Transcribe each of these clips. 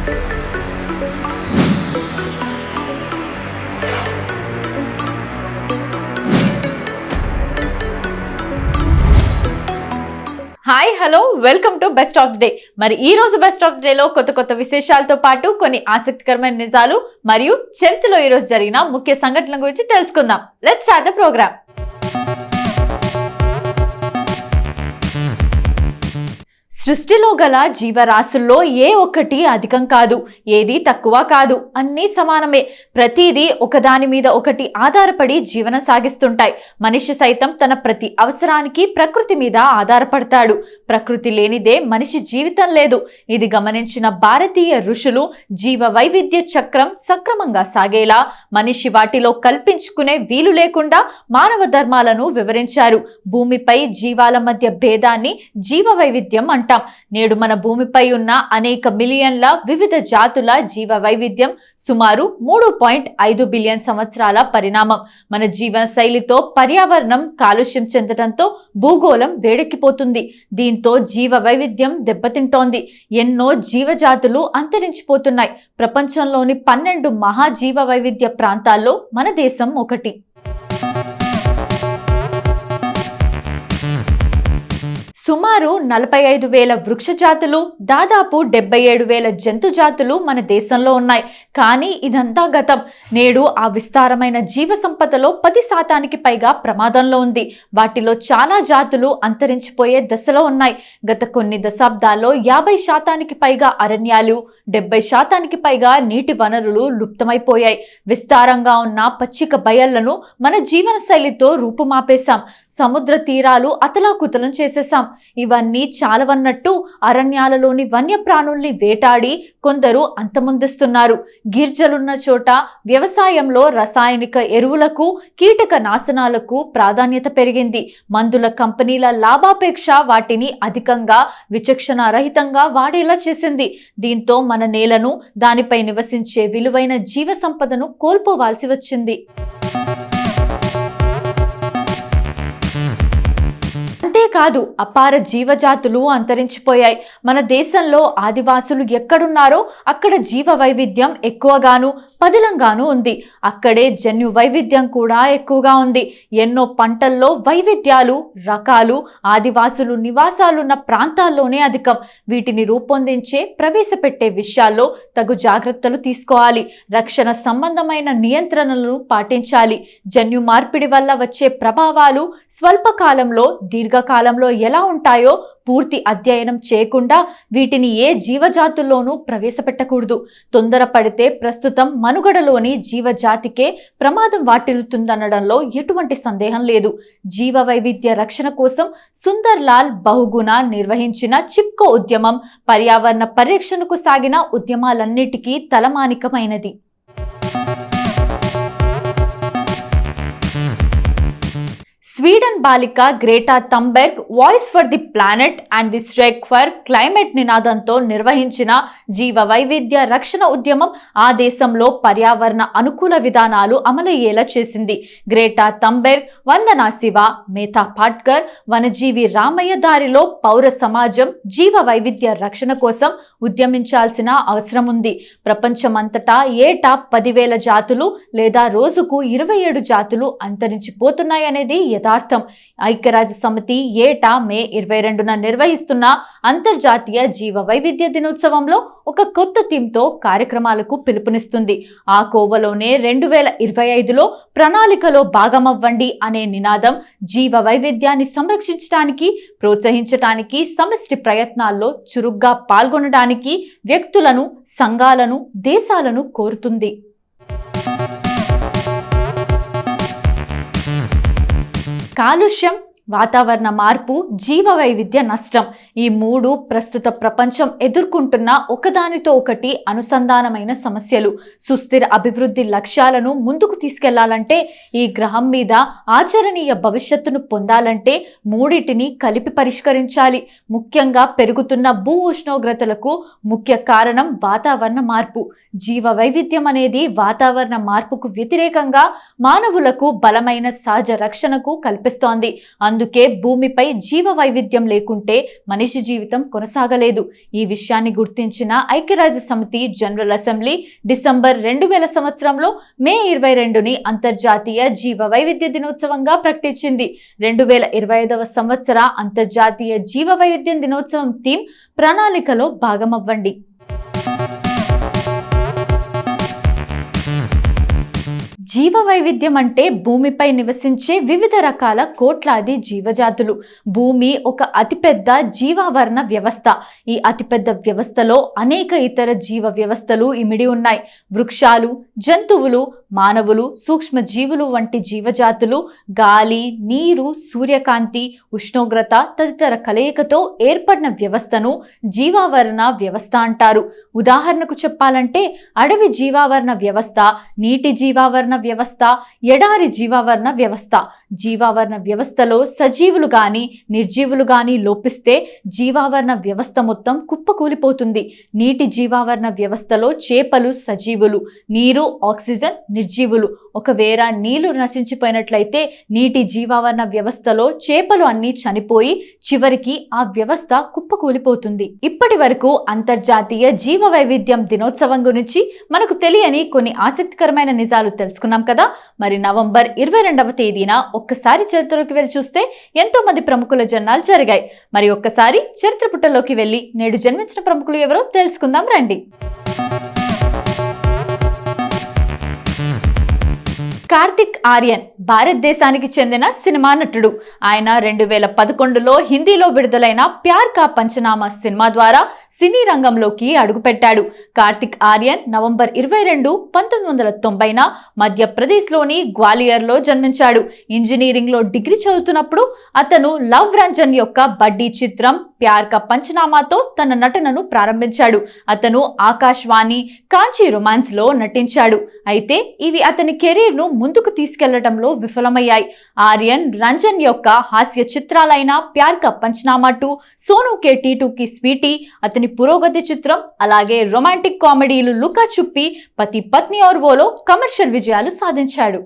Hi hello welcome to best of the day. మరి ఈ రోజు బెస్ట్ ఆఫ్ ది డే లో కొత్త విశేషాలతో పాటు కొన్ని ఆసక్తికరమైన నిజాలు మరియు చరిత్రలో ఈ రోజు జరిగిన ముఖ్య సంఘటనల గురించి తెలుసుకుందాం. Let's start the programme. సృష్టిలో గల జీవరాశుల్లో ఏ ఒక్కటి అధికం కాదు, ఏది తక్కువ కాదు, అన్నీ సమానమే. ప్రతిదీ ఒకదాని మీద ఒకటి ఆధారపడి జీవనం సాగిస్తుంటాయి. మనిషి సైతం తన ప్రతి అవసరానికి ప్రకృతి మీద ఆధారపడతాడు. ప్రకృతి లేనిదే మనిషి జీవితం లేదు. ఇది గమనించిన భారతీయ ఋషులు జీవ వైవిధ్య చక్రం సక్రమంగా సాగేలా మనిషి వాటిలో కల్పించుకునే వీలు లేకుండా మానవ ధర్మాలను వివరించారు. భూమిపై జీవాల మధ్య భేదాన్ని జీవ వైవిధ్యం అంటారు. నేడు మన భూమిపై ఉన్న అనేక మిలియన్ల వివిధ జాతుల జీవ వైవిధ్యం సుమారు 3.5 బిలియన్ సంవత్సరాల పరిణామం. మన జీవన శైలితో పర్యావరణం కాలుష్యం చెందడంతో భూగోళం వేడెక్కిపోతుంది. దీంతో జీవ వైవిధ్యం దెబ్బతింటోంది. ఎన్నో జీవజాతులు అంతరించిపోతున్నాయి. ప్రపంచంలోని 12 మహాజీవ వైవిధ్య ప్రాంతాల్లో మన దేశం ఒకటి. సుమారు 45,000 వృక్ష జాతులు, దాదాపు 77,000 జంతు జాతులు మన దేశంలో ఉన్నాయి. కానీ ఇదంతా గతం. నేడు ఆ విస్తారమైన జీవ సంపదలో 10% పైగా ప్రమాదంలో ఉంది. వాటిలో చాలా జాతులు అంతరించిపోయే దశలో ఉన్నాయి. గత కొన్ని దశాబ్దాల్లో 50% పైగా అరణ్యాలు, 70% పైగా నీటి వనరులు లుప్తమైపోయాయి. విస్తారంగా ఉన్న పచ్చిక బయళ్లను మన జీవన శైలితో రూపుమాపేశాం. సముద్ర తీరాలు అతలాకుతలం చేసేశాం. ఇవన్నీ చాలవన్నట్టు అరణ్యాలలోని వన్యప్రాణుల్ని వేటాడి కొందరు అంతమొందిస్తున్నారు. గిరిజలున్న చోట వ్యవసాయంలో రసాయనిక ఎరువులకు, కీటక నాశనాలకు ప్రాధాన్యత పెరిగింది. మందుల కంపెనీల లాభాపేక్ష వాటిని అధికంగా విచక్షణారహితంగా వాడేలా చేసింది. దీంతో మన నేలను, దానిపై నివసించే విలువైన జీవ సంపదను కోల్పోవాల్సి వచ్చింది. అంతేకాదు అపార జీవజాతులు అంతరించిపోయాయి. మన దేశంలో ఆదివాసులు ఎక్కడున్నారో అక్కడ జీవ వైవిధ్యం ఎక్కువగాను పదిలంగాను ఉంది. అక్కడే జన్యు వైవిధ్యం కూడా ఎక్కువగా ఉంది. ఎన్నో పంటల్లో వైవిధ్యాలు, రకాలు ఆదివాసులు నివాసాలున్న ప్రాంతాల్లోనే అధికం. వీటిని రూపొందించే, ప్రవేశపెట్టే విషయాల్లో తగు జాగ్రత్తలు తీసుకోవాలి. రక్షణ సంబంధమైన నియంత్రణలను పాటించాలి. జన్యు మార్పిడి వల్ల వచ్చే ప్రభావాలు స్వల్పకాలంలో, దీర్ఘకాలంలో ఎలా ఉంటాయో పూర్తి అధ్యయనం చేయకుండా వీటిని ఏ జీవజాతుల్లోనూ ప్రవేశపెట్టకూడదు. తొందరపడితే ప్రస్తుతం మనుగడలోని జీవజాతికే ప్రమాదం వాటిల్లుతుందనడంలో ఎటువంటి సందేహం లేదు. జీవ వైవిధ్య రక్షణ కోసం సుందర్ లాల్ బహుగుణ నిర్వహించిన చిప్కో ఉద్యమం పర్యావరణ పరిరక్షణకు సాగిన ఉద్యమాలన్నిటికీ తలమానికమైనది. స్వీడన్ బాలిక Greta Thunberg voice for the planet and the strike for climate నినాదంతో నిర్వహించిన జీవ వైవిధ్య రక్షణ ఉద్యమం ఆ దేశంలో పర్యావరణ అనుకూల విధానాలు అమలయ్యేలా చేసింది. గ్రేటా థంబెర్గ్, వందనా శివ, మేథా పాట్కర్, వనజీవి రామయ్య దారిలో పౌర సమాజం జీవ వైవిధ్య రక్షణ కోసం ఉద్యమించాల్సిన అవసరం ఉంది. ప్రపంచమంతటా ఏటా 10,000 జాతులు లేదా రోజుకు 27 జాతులు అంతరించిపోతున్నాయనేది యథార్థం. ఐక్యరాజ్య సమితి ఏటా మే 22న నిర్వహిస్తున్న అంతర్జాతీయ జీవ వైవిధ్య దినోత్సవంలో ఒక కొత్త థీమ్తో కార్యక్రమాలకు పిలుపునిస్తుంది. ఆ కోవలోనే 2025లో ప్రణాళికలో భాగమవ్వండి అనే నినాదం జీవ వైవిధ్యాన్ని సంరక్షించడానికి, ప్రోత్సహించడానికి, సమిష్టి ప్రయత్నాల్లో చురుగ్గా పాల్గొనడానికి వ్యక్తులను, సంఘాలను, దేశాలను కోరుతుంది. కాలుష్యం, వాతావరణ మార్పు, జీవ వైవిధ్య నష్టం, ఈ మూడు ప్రస్తుత ప్రపంచం ఎదుర్కొంటున్న ఒకదానితో ఒకటి అనుసంధానమైన సమస్యలు. సుస్థిర అభివృద్ధి లక్ష్యాలను ముందుకు తీసుకెళ్లాలంటే, ఈ గ్రహం మీద ఆచరణీయ భవిష్యత్తును పొందాలంటే మూడింటిని కలిపి పరిష్కరించాలి. ముఖ్యంగా పెరుగుతున్న భూ ఉష్ణోగ్రతలకు ముఖ్య కారణం వాతావరణ మార్పు. జీవ వైవిధ్యం అనేది వాతావరణ మార్పుకు వ్యతిరేకంగా మానవులకు బలమైన సహజ రక్షణకు కల్పిస్తోంది. అందుకే భూమిపై జీవ వైవిధ్యం లేకుంటే మనిషి జీవితం కొనసాగలేదు. ఈ విషయాన్ని గుర్తించిన ఐక్యరాజ్య సమితి జనరల్ అసెంబ్లీ డిసెంబర్ 2000 సంవత్సరంలో మే 22ని అంతర్జాతీయ జీవ వైవిధ్య దినోత్సవంగా ప్రకటించింది. 2025వ సంవత్సర అంతర్జాతీయ జీవ వైవిధ్యం దినోత్సవం థీమ్ ప్రణాళికలో భాగమవ్వండి. జీవ వైవిధ్యం అంటే భూమిపై నివసించే వివిధ రకాల కోట్లాది జీవజాతులు. భూమి ఒక అతిపెద్ద జీవావరణ వ్యవస్థ. ఈ అతిపెద్ద వ్యవస్థలో అనేక ఇతర జీవ వ్యవస్థలు ఇమిడి ఉన్నాయి. వృక్షాలు, జంతువులు, మానవులు, సూక్ష్మజీవులు వంటి జీవజాతులు గాలి, నీరు, సూర్యకాంతి, ఉష్ణోగ్రత తదితర కలయికతో ఏర్పడిన వ్యవస్థను జీవావరణ వ్యవస్థ అంటారు. ఉదాహరణకు చెప్పాలంటే అడవి జీవావరణ వ్యవస్థ, నీటి జీవావరణ వ్యవస్థ, ఎడారి జీవావరణ వ్యవస్థ. జీవావరణ వ్యవస్థలో సజీవులు గాని నిర్జీవులు గాని లోపిస్తే జీవావరణ వ్యవస్థ మొత్తం కుప్పకూలిపోతుంది. నీటి జీవావరణ వ్యవస్థలో చేపలు సజీవులు, నీరు, ఆక్సిజన్ నిర్జీవులు. ఒకవేళ నీళ్లు నశించిపోయినట్లయితే నీటి జీవావరణ వ్యవస్థలో చేపలు అన్నీ చనిపోయి చివరికి ఆ వ్యవస్థ కుప్పకూలిపోతుంది. ఇప్పటి వరకు అంతర్జాతీయ జీవ వైవిధ్యం దినోత్సవం గురించి మనకు తెలియని కొన్ని ఆసక్తికరమైన నిజాలు తెలుసుకున్నాం కదా. మరి నవంబర్ 22వ తేదీన ఒక్కసారి చరిత్రలోకి వెళ్ళి చూస్తే ఎంతో మంది ప్రముఖుల జన్మాలు జరిగాయి. మరి ఒక్కసారి చరిత్ర పుటల్లోకి వెళ్ళి నేడు జన్మించిన ప్రముఖులు ఎవరో తెలుసుకుందాం రండి. కార్తిక్ ఆర్యన్ భారతదేశానికి చెందిన సినిమా నటుడు. ఆయన 2011లో హిందీలో విడుదలైన ప్యార్ కా పంచనామా సినిమా ద్వారా సినీ రంగంలోకి అడుగుపెట్టాడు. కార్తిక్ ఆర్యన్ నవంబర్ 22, 1990న మధ్యప్రదేశ్లోని గ్వాలియర్లో జన్మించాడు. ఇంజనీరింగ్లో డిగ్రీ చదువుతున్నప్పుడు అతను లవ్ రంజన్ యొక్క బడ్డీ చిత్రం ప్యార్ కా పంచనామాతో తన నటనను ప్రారంభించాడు. అతను ఆకాశవాణి, కాంచీ రొమాన్స్లో నటించాడు. అయితే ఇవి అతని కెరీర్ను ముందుకు తీసుకెళ్లడంలో విఫలమయ్యాయి. ఆర్యన్ రంజన్ యొక్క హాస్య చిత్రాలైన ప్యార్ కా పంచనామా 2, సోను కే టీటూ కి స్వీటీ అతని పురోగతి చిత్రం. అలాగే రొమాంటిక్ కామెడీలు లుకా చుప్పి, పతి పత్ని ఔర్ వోలో కమర్షియల్ విజయాలు సాధించాడు.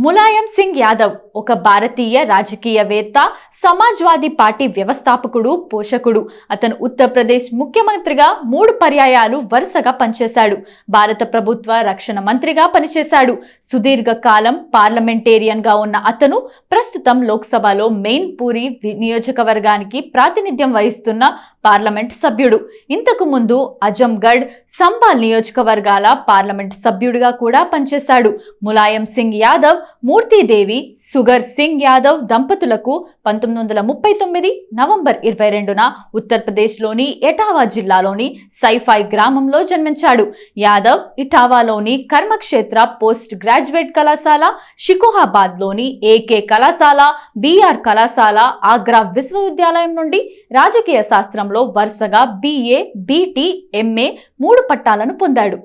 ములాయం సింగ్ యాదవ్ ఒక భారతీయ రాజకీయవేత్త, సమాజ్వాదీ పార్టీ వ్యవస్థాపకుడు, పోషకుడు. అతను ఉత్తరప్రదేశ్ ముఖ్యమంత్రిగా 3 పర్యాయాలు వరుసగా పనిచేశాడు. భారత ప్రభుత్వ రక్షణ మంత్రిగా పనిచేశాడు. సుదీర్ఘ కాలం పార్లమెంటేరియన్ గా ఉన్న అతను ప్రస్తుతం లోక్సభలో మెయిన్పూరి నియోజకవర్గానికి ప్రాతినిధ్యం వహిస్తున్న పార్లమెంట్ సభ్యుడు. ఇంతకు ముందు అజంగఢ్, సంబాల్ నియోజకవర్గాల పార్లమెంట్ సభ్యుడిగా కూడా పనిచేశాడు. ములాయం సింగ్ యాదవ్, మూర్తిదేవి సుగర్ సింగ్ యాదవ్ దంపతులకు 1939 నవంబర్ 22న ఉత్తరప్రదేశ్లోని ఎటావా జిల్లాలోని సైఫాయ్ గ్రామంలో జన్మించాడు. యాదవ్ ఇటావాలోని కర్మక్షేత్ర పోస్ట్ గ్రాడ్యుయేట్ కళాశాల, షికోహాబాద్లోని ఏకే కళాశాల, బిఆర్ కళాశాల, ఆగ్రా విశ్వవిద్యాలయం నుండి రాజకీయ శాస్త్రంలో వరుసగా BA, BT, MA 3 పట్టాలను పొందాడు.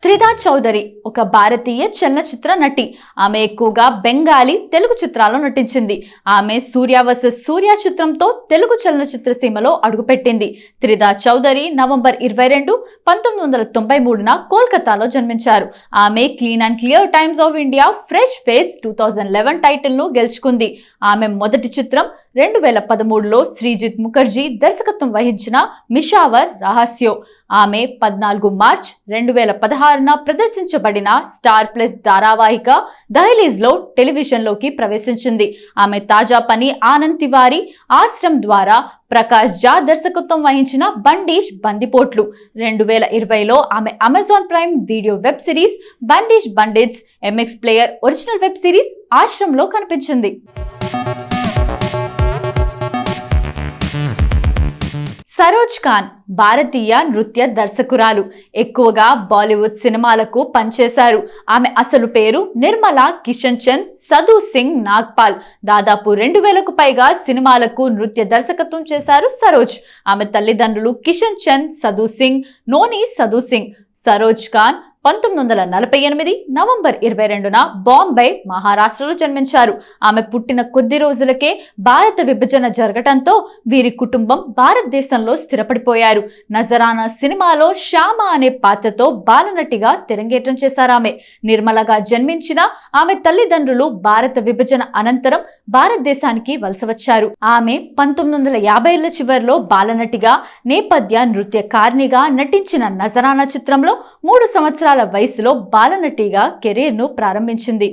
త్రిదా చౌదరి ఒక భారతీయ చలనచిత్ర నటి. ఆమె ఎక్కువగా బెంగాలీ, తెలుగు చిత్రాల్లో నటించింది. ఆమె సూర్య వర్సెస్ సూర్య చిత్రంతో తెలుగు చలనచిత్ర సీమలో అడుగుపెట్టింది. త్రిదా చౌదరి నవంబర్ 22, 1993న కోల్కతాలో జన్మించారు. ఆమె clean and clear times of India fresh face 2011 టైటిల్ను గెలుచుకుంది. ఆమె మొదటి చిత్రం 2013లో శ్రీజిత్ ముఖర్జీ దర్శకత్వం వహించిన మిషావర్ రహస్యో. ఆమె 14 మార్చ్ 2016న ప్రదర్శించబడిన స్టార్ ప్లస్ ధారావాహిక దహ్లీజ్లో టెలివిజన్లోకి ప్రవేశించింది. ఆమె తాజా పని ఆనంద్ తివారీ ఆశ్రమ్ ద్వారా ప్రకాష్ జా దర్శకత్వం వహించిన బండిష్ బందిపోట్లు. 2020లో ఆమె Amazon Prime Video web series Bandish bandits, MX player original web series ఆశ్రమ్లో కనిపించింది. సరోజ్ ఖాన్ భారతీయ నృత్య దర్శకురాలు. ఎక్కువగా బాలీవుడ్ సినిమాలకు పనిచేశారు. ఆమె అసలు పేరు నిర్మలా కిషన్ చంద్ సధు సింగ్ నాగ్పాల్. దాదాపు 2000కు పైగా సినిమాలకు నృత్య దర్శకత్వం చేశారు సరోజ్. ఆమె తల్లిదండ్రులు కిషన్ చంద్ సధు సింగ్, నోని సధు సింగ్. సరోజ్ ఖాన్ 1948 నవంబర్ 22న బాంబే, మహారాష్ట్రలో జన్మించారు. ఆమె పుట్టిన కొద్ది రోజులకే భారత విభజన జరగటంతో వీరి కుటుంబం భారతదేశంలో స్థిరపడిపోయారు. నజరానా సినిమాలో శ్యామ అనే పాత్రతో బాలనటిగా తెరంగేట్రం చేశారామె. నిర్మలగా జన్మించిన ఆమె తల్లిదండ్రులు భారత విభజన అనంతరం భారతదేశానికి వలస వచ్చారు. ఆమె 1950ల చివరిలో బాలనటిగా, నేపథ్య నృత్యకారిణిగా నటించిన నజరానా చిత్రంలో 3 సంవత్సరాల వయసులో బాలనటిగా కెరీర్ ను ప్రారంభించింది.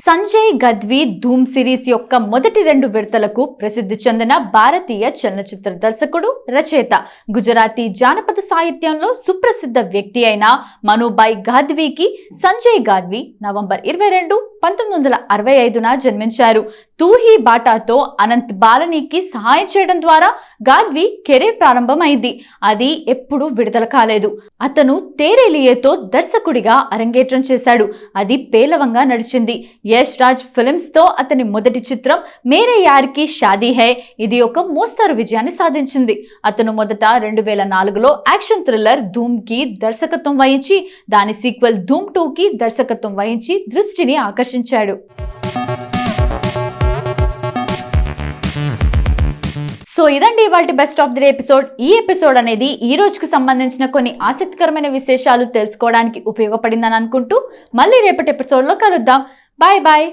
సంజయ్ గద్వి ధూమ్ సిరీస్ యొక్క మొదటి 2 విడతలకు ప్రసిద్ధి చెందిన భారతీయ చలనచిత్ర దర్శకుడు, రచయిత. గుజరాతీ జానపద సాహిత్యంలో సుప్రసిద్ధ వ్యక్తి అయిన మనుభాయ్ గాద్వీకి సంజయ్ గాద్వి నవంబర్ 22, 1965న జన్మించారు. తూహీ బాటాతో అనంత్ బాలనీకి సహాయం చేయడం ద్వారా గాద్వి కెరీర్ ప్రారంభమైంది. అది ఎప్పుడూ విడుదల కాలేదు. అతను తేరేలియేతో దర్శకుడిగా అరంగేట్రం చేశాడు. అది పేలవంగా నడిచింది. యష్ రాజ్ ఫిల్మ్స్ తో అతని మొదటి చిత్రం మేరే యార్ కి షాదీ హై ఇది ఒక మోస్తరు విజయాన్ని సాధించింది. అతను మొదట 2004లో యాక్షన్ థ్రిల్లర్ ధూమ్ కి దర్శకత్వం వహించి, దాని సీక్వెల్ ధూమ్ 2కి దర్శకత్వం వహించి దృష్టిని ఆకర్షించాడు. సో ఇదండి ఇవాల్టి best of the day episode. ఈ ఎపిసోడ్ అనేది ఈ రోజుకు సంబంధించిన కొన్ని ఆసక్తికరమైన విశేషాలు తెలుసుకోవడానికి ఉపయోగపడిందని అనుకుంటూ మళ్ళీ రేపటి ఎపిసోడ్లో కలుద్దాం. Bye bye.